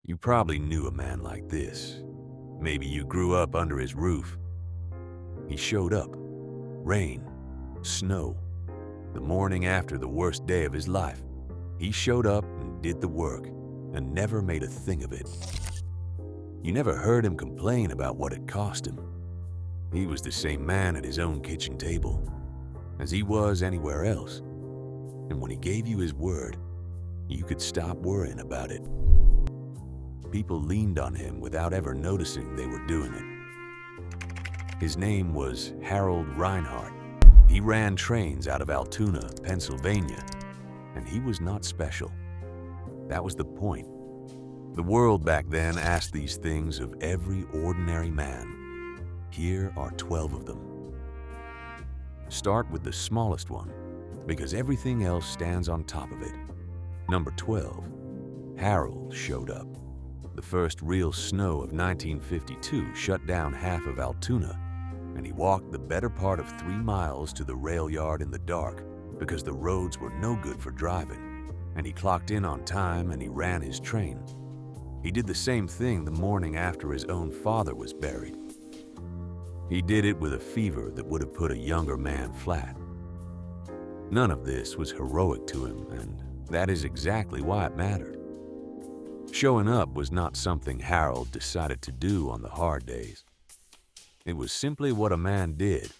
You probably knew a man like this. Maybe you grew up under his roof. He showed up. Rain, snow. The morning after the worst day of his life, he showed up and did the work and never made a thing of it. You never heard him complain about what it cost him. He was the same man at his own kitchen table as he was anywhere else. And when he gave you his word, you could stop worrying about it. People leaned on him without ever noticing they were doing it. His name was Harold Reinhart. He ran trains out of Altoona, Pennsylvania, and he was not special. That was the point. The world back then asked these things of every ordinary man. Here are 12 of them. Start with the smallest one, because everything else stands on top of it. Number 12, Harold showed up. The first real snow of 1952 shut down half of Altoona, and he walked the better part of 3 miles to the rail yard in the dark because the roads were no good for driving, and he clocked in on time and he ran his train. He did the same thing the morning after his own father was buried. He did it with a fever that would have put a younger man flat. None of this was heroic to him, and that is exactly why it mattered. Showing up was not something Harold decided to do on the hard days. It was simply what a man did,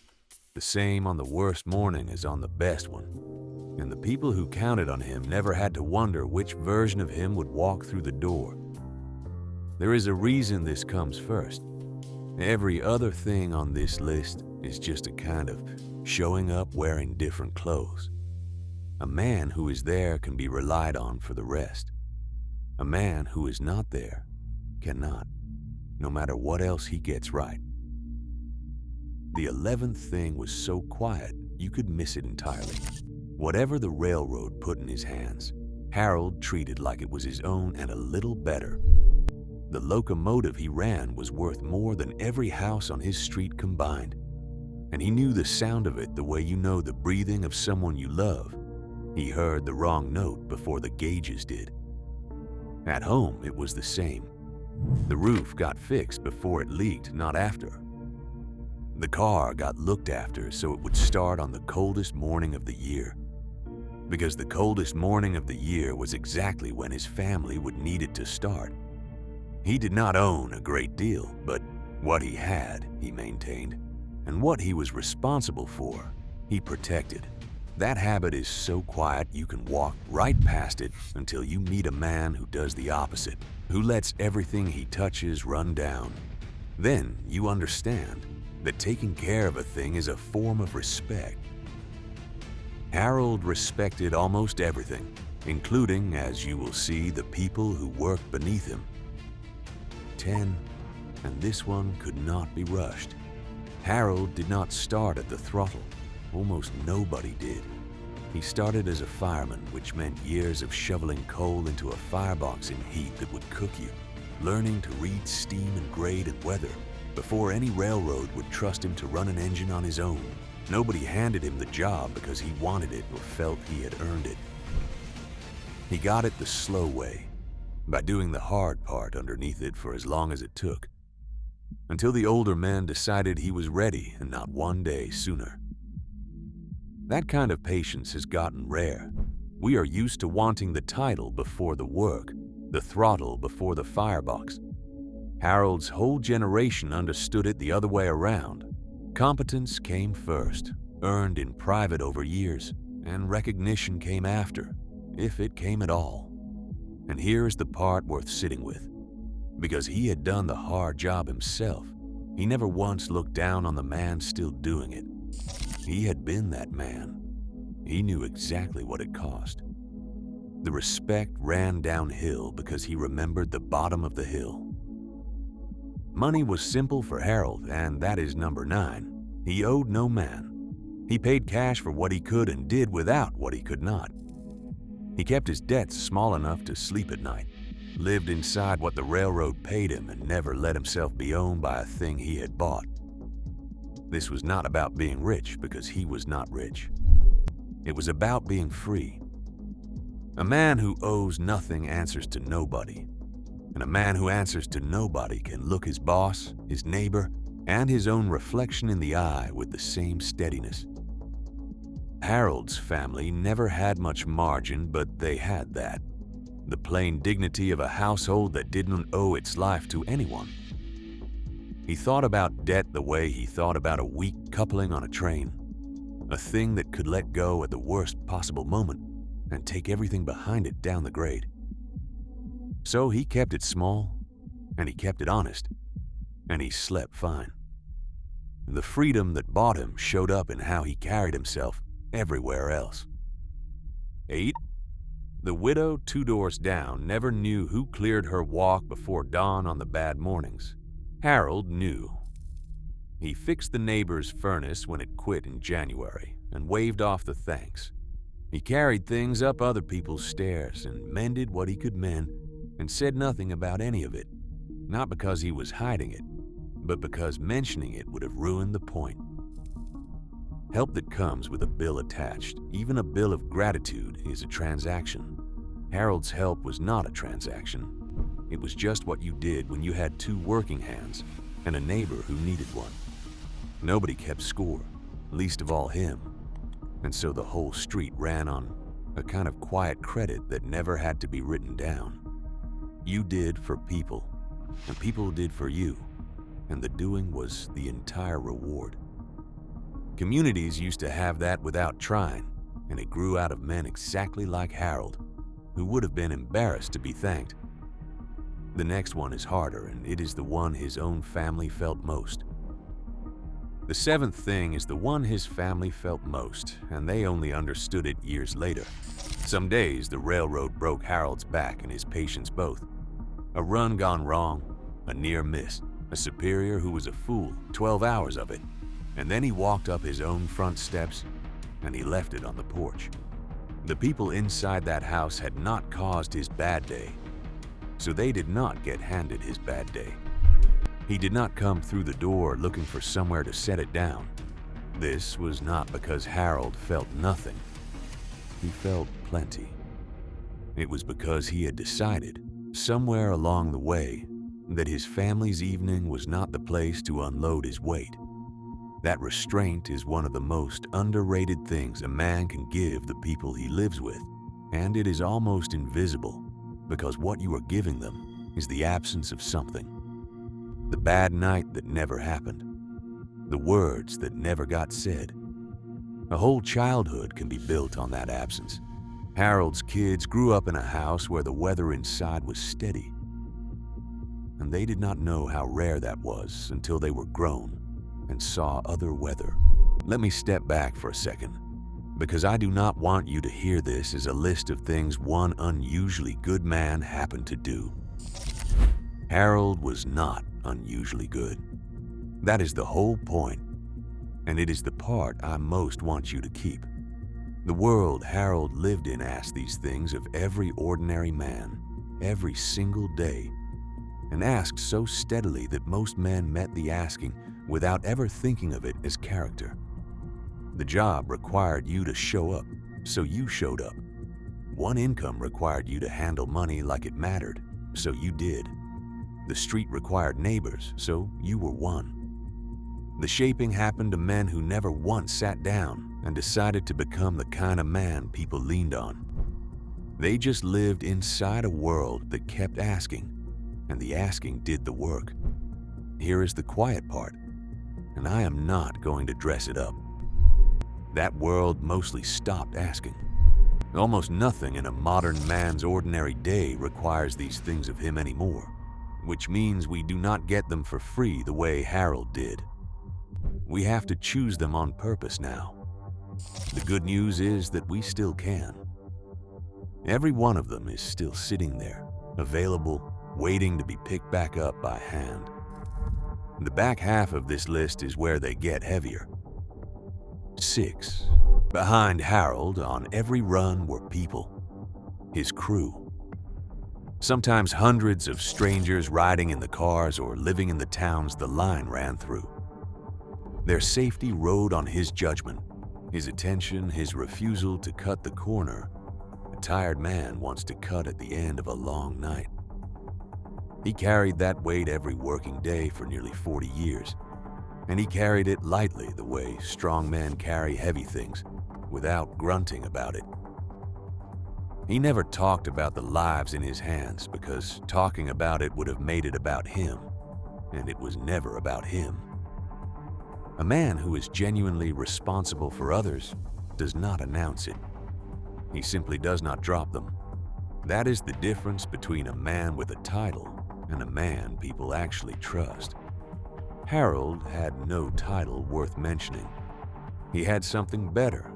the same on the worst morning as on the best one. And the people who counted on him never had to wonder which version of him would walk through the door. There is a reason this comes first. Every other thing on this list is just a kind of showing up wearing different clothes. A man who is there can be relied on for the rest. A man who is not there cannot, no matter what else he gets right. The 11th thing was so quiet you could miss it entirely. Whatever the railroad put in his hands, Harold treated like it was his own and a little better. The locomotive he ran was worth more than every house on his street combined, and he knew the sound of it the way you know the breathing of someone you love. He heard the wrong note before the gauges did. At home, it was the same. The roof got fixed before it leaked, not after. The car got looked after so it would start on the coldest morning of the year. Because the coldest morning of the year was exactly when his family would need it to start. He did not own a great deal, but what he had, he maintained, and what he was responsible for, he protected. That habit is so quiet you can walk right past it until you meet a man who does the opposite, who lets everything he touches run down. Then you understand that taking care of a thing is a form of respect. Harold respected almost everything, including, as you will see, the people who worked beneath him. 10, and this one could not be rushed. Harold did not start at the throttle. Almost nobody did. He started as a fireman, which meant years of shoveling coal into a firebox in heat that would cook you, learning to read steam and grade and weather before any railroad would trust him to run an engine on his own. Nobody handed him the job because he wanted it or felt he had earned it. He got it the slow way, by doing the hard part underneath it for as long as it took, until the older men decided he was ready and not one day sooner. That kind of patience has gotten rare. We are used to wanting the title before the work, the throttle before the firebox. Harold's whole generation understood it the other way around. Competence came first, earned in private over years, and recognition came after, if it came at all. And here is the part worth sitting with. Because he had done the hard job himself, he never once looked down on the man still doing it. He had been that man. He knew exactly what it cost. The respect ran downhill because he remembered the bottom of the hill. Money was simple for Harold, and that is number 9. He owed no man. He paid cash for what he could and did without what he could not. He kept his debts small enough to sleep at night, lived inside what the railroad paid him, and never let himself be owned by a thing he had bought. This was not about being rich because he was not rich. It was about being free. A man who owes nothing answers to nobody. And a man who answers to nobody can look his boss, his neighbor, and his own reflection in the eye with the same steadiness. Harold's family never had much margin, but they had that. The plain dignity of a household that didn't owe its life to anyone. He thought about debt the way he thought about a weak coupling on a train, a thing that could let go at the worst possible moment and take everything behind it down the grade. So he kept it small, and he kept it honest, and he slept fine. The freedom that bought him showed up in how he carried himself everywhere else. 8. The widow 2 doors down never knew who cleared her walk before dawn on the bad mornings. Harold knew. He fixed the neighbor's furnace when it quit in January and waved off the thanks. He carried things up other people's stairs and mended what he could mend and said nothing about any of it, not because he was hiding it, but because mentioning it would have ruined the point. Help that comes with a bill attached, even a bill of gratitude, is a transaction. Harold's help was not a transaction. It was just what you did when you had 2 working hands and a neighbor who needed one. Nobody kept score, least of all him, and so the whole street ran on a kind of quiet credit that never had to be written down. You did for people, and people did for you, and the doing was the entire reward. Communities used to have that without trying, and it grew out of men exactly like Harold, who would have been embarrassed to be thanked. The next one is harder, and it is the one his own family felt most. The 7th thing is the one his family felt most, and they only understood it years later. Some days the railroad broke Harold's back and his patients both. A run gone wrong, a near miss, a superior who was a fool, 12 hours of it, and then he walked up his own front steps and he left it on the porch. The people inside that house had not caused his bad day, so they did not get handed his bad day. He did not come through the door looking for somewhere to set it down. This was not because Harold felt nothing. He felt plenty. It was because he had decided, somewhere along the way, that his family's evening was not the place to unload his weight. That restraint is one of the most underrated things a man can give the people he lives with, and it is almost invisible, because what you are giving them is the absence of something. The bad night that never happened. The words that never got said. A whole childhood can be built on that absence. Harold's kids grew up in a house where the weather inside was steady, and they did not know how rare that was until they were grown and saw other weather. Let me step back for a second, because I do not want you to hear this as a list of things one unusually good man happened to do. Harold was not unusually good. That is the whole point, and it is the part I most want you to keep. The world Harold lived in asked these things of every ordinary man, every single day, and asked so steadily that most men met the asking without ever thinking of it as character. The job required you to show up, so you showed up. One income required you to handle money like it mattered, so you did. The street required neighbors, so you were one. The shaping happened to men who never once sat down and decided to become the kind of man people leaned on. They just lived inside a world that kept asking, and the asking did the work. Here is the quiet part, and I am not going to dress it up. That world mostly stopped asking. Almost nothing in a modern man's ordinary day requires these things of him anymore, which means we do not get them for free the way Harold did. We have to choose them on purpose now. The good news is that we still can. Every one of them is still sitting there, available, waiting to be picked back up by hand. The back half of this list is where they get heavier. 6. Behind Harold on every run were people, his crew. Sometimes hundreds of strangers riding in the cars or living in the towns the line ran through. Their safety rode on his judgment, his attention, his refusal to cut the corner a tired man wants to cut at the end of a long night. He carried that weight every working day for nearly 40 years, and he carried it lightly the way strong men carry heavy things, without grunting about it. He never talked about the lives in his hands because talking about it would have made it about him, and it was never about him. A man who is genuinely responsible for others does not announce it. He simply does not drop them. That is the difference between a man with a title and a man people actually trust. Harold had no title worth mentioning. He had something better.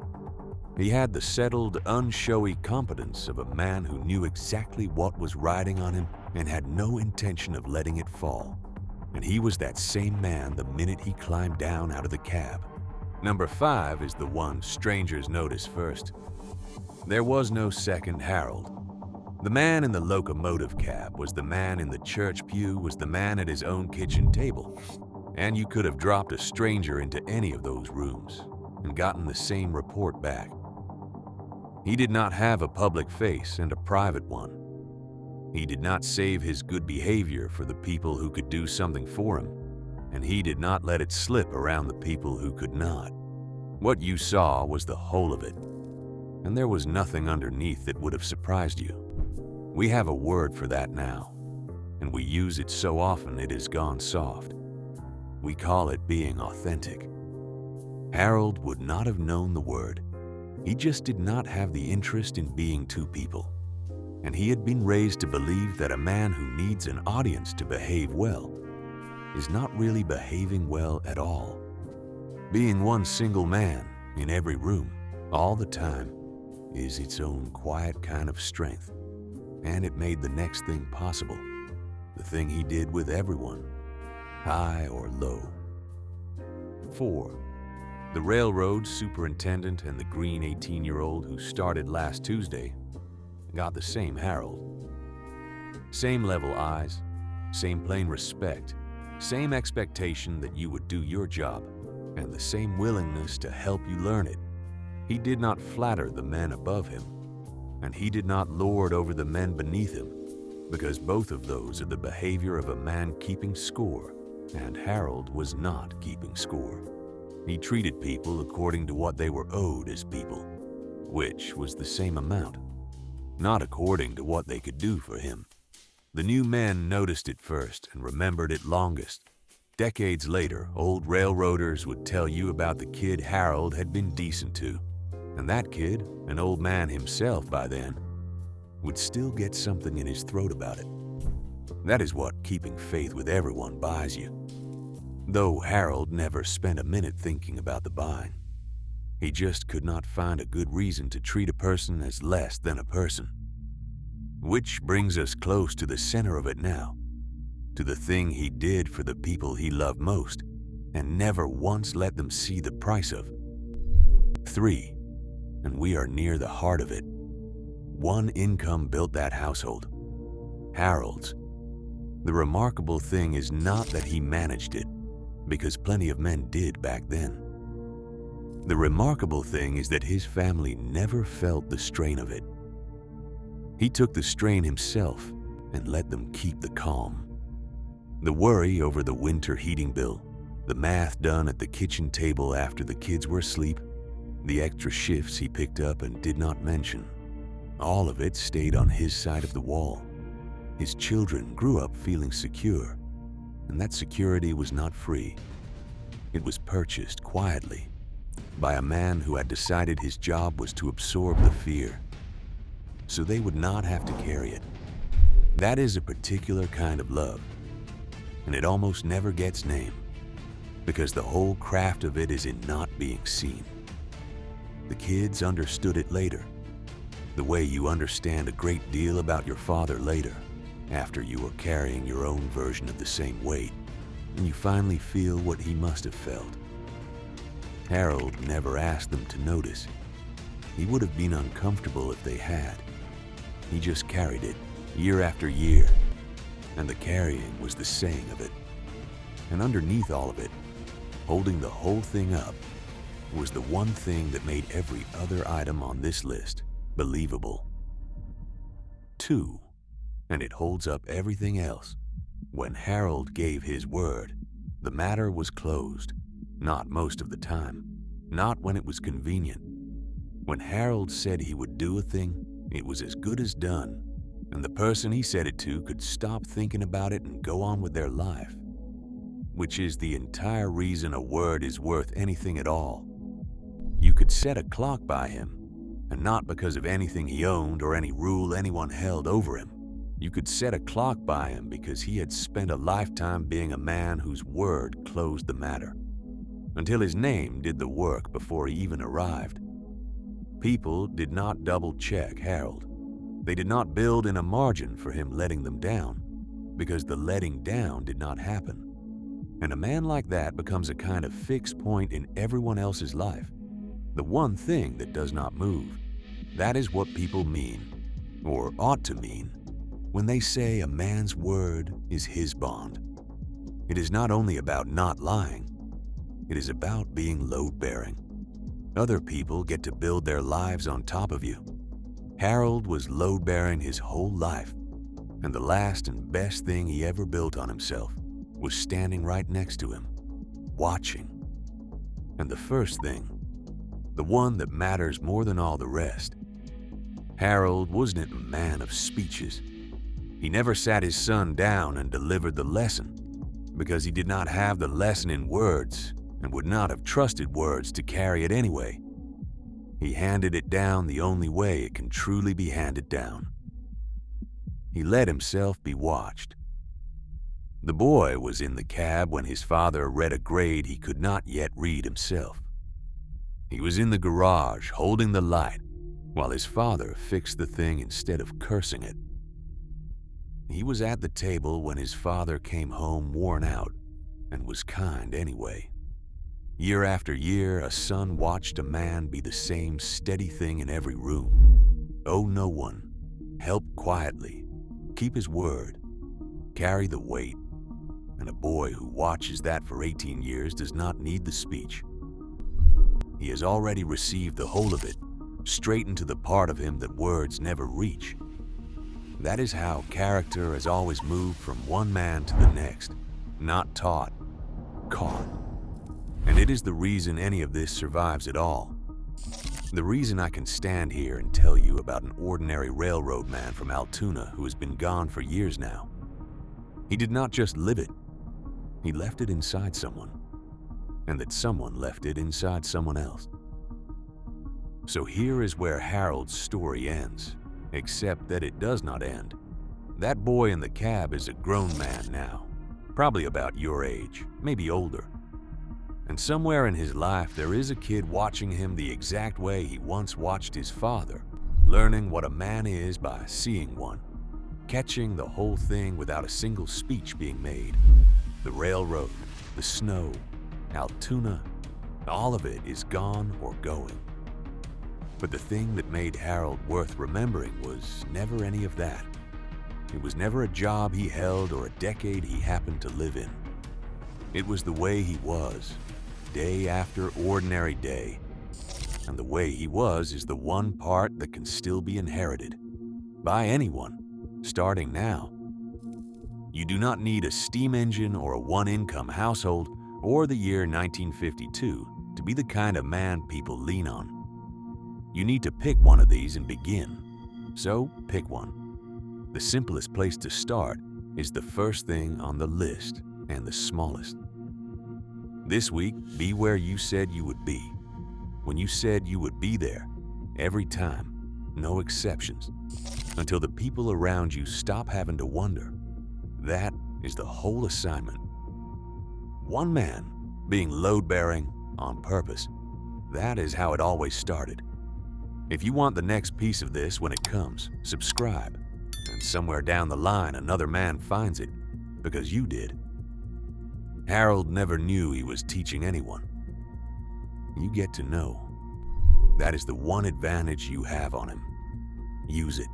He had the settled, unshowy competence of a man who knew exactly what was riding on him and had no intention of letting it fall. And he was that same man the minute he climbed down out of the cab. Number 5 is the one strangers notice first. There was no second Harold. The man in the locomotive cab was the man in the church pew, was the man at his own kitchen table. And you could have dropped a stranger into any of those rooms and gotten the same report back. He did not have a public face and a private one. He did not save his good behavior for the people who could do something for him, and he did not let it slip around the people who could not. What you saw was the whole of it, and there was nothing underneath that would have surprised you. We have a word for that now, and we use it so often it has gone soft. We call it being authentic. Harold would not have known the word. He just did not have the interest in being two people. And he had been raised to believe that a man who needs an audience to behave well is not really behaving well at all. Being one single man in every room, all the time, is its own quiet kind of strength. And it made the next thing possible, the thing he did with everyone, high or low. 4. The railroad superintendent and the green 18-year-old who started last Tuesday got the same Harold. Same level eyes, same plain respect, same expectation that you would do your job, and the same willingness to help you learn it. He did not flatter the men above him, and he did not lord over the men beneath him, because both of those are the behavior of a man keeping score, and Harold was not keeping score. He treated people according to what they were owed as people, which was the same amount, not according to what they could do for him. The new men noticed it first and remembered it longest. Decades later, old railroaders would tell you about the kid Harold had been decent to, and that kid, an old man himself by then, would still get something in his throat about it. That is what keeping faith with everyone buys you. Though Harold never spent a minute thinking about the buying. He just could not find a good reason to treat a person as less than a person. Which brings us close to the center of it now, to the thing he did for the people he loved most and never once let them see the price of. 3. And we are near the heart of it. One income built that household, Harold's. The remarkable thing is not that he managed it, because plenty of men did back then. The remarkable thing is that his family never felt the strain of it. He took the strain himself and let them keep the calm. The worry over the winter heating bill, the math done at the kitchen table after the kids were asleep, the extra shifts he picked up and did not mention, all of it stayed on his side of the wall. His children grew up feeling secure, and that security was not free. It was purchased quietly by a man who had decided his job was to absorb the fear, so they would not have to carry it. That is a particular kind of love, and it almost never gets named, because the whole craft of it is in not being seen. The kids understood it later, the way you understand a great deal about your father later, after you are carrying your own version of the same weight, and you finally feel what he must have felt. Harold never asked them to notice. He would have been uncomfortable if they had. He just carried it, year after year, and the carrying was the saying of it. And underneath all of it, holding the whole thing up, was the one thing that made every other item on this list believable. 2. And it holds up everything else. When Harold gave his word, the matter was closed. Not most of the time. Not when it was convenient. When Harold said he would do a thing, it was as good as done, and the person he said it to could stop thinking about it and go on with their life. Which is the entire reason a word is worth anything at all. You could set a clock by him, and not because of anything he owned or any rule anyone held over him. You could set a clock by him because he had spent a lifetime being a man whose word closed the matter, until his name did the work before he even arrived. People did not double-check Harold. They did not build in a margin for him letting them down, because the letting down did not happen. And a man like that becomes a kind of fixed point in everyone else's life. The one thing that does not move. That is what people mean, or ought to mean, when they say a man's word is his bond. It is not only about not lying. It is about being load-bearing. Other people get to build their lives on top of you. Harold was load-bearing his whole life, and the last and best thing he ever built on himself was standing right next to him, watching. And the first thing, the one that matters more than all the rest, Harold wasn't a man of speeches. He never sat his son down and delivered the lesson, because he did not have the lesson in words and would not have trusted words to carry it anyway. He handed it down the only way it can truly be handed down. He let himself be watched. The boy was in the cab when his father read a grade he could not yet read himself. He was in the garage holding the light while his father fixed the thing instead of cursing it. He was at the table when his father came home worn out and was kind anyway. Year after year, a son watched a man be the same steady thing in every room. Owe no one, help quietly, keep his word, carry the weight. And a boy who watches that for 18 years does not need the speech. He has already received the whole of it, straight into the part of him that words never reach. That is how character has always moved from one man to the next, not taught, caught. And it is the reason any of this survives at all. The reason I can stand here and tell you about an ordinary railroad man from Altoona who has been gone for years now. He did not just live it, he left it inside someone, and that someone left it inside someone else. So here is where Harold's story ends, except that it does not end. That boy in the cab is a grown man now, probably about your age, maybe older. And somewhere in his life there is a kid watching him the exact way he once watched his father, learning what a man is by seeing one, catching the whole thing without a single speech being made. The railroad, the snow, Altoona, all of it is gone or going. But the thing that made Harold worth remembering was never any of that. It was never a job he held or a decade he happened to live in. It was the way he was, day after ordinary day. And the way he was is the one part that can still be inherited by anyone, starting now. You do not need a steam engine or a one-income household or the year 1952 to be the kind of man people lean on. You need to pick one of these and begin. So pick one. The simplest place to start is the first thing on the list and the smallest. This week, be where you said you would be. When you said you would be there, every time, no exceptions, until the people around you stop having to wonder. That is the whole assignment. One man being load-bearing on purpose. That is how it always started. If you want the next piece of this when it comes, subscribe, and somewhere down the line another man finds it, because you did. Harold never knew he was teaching anyone. You get to know. That is the one advantage you have on him. Use it.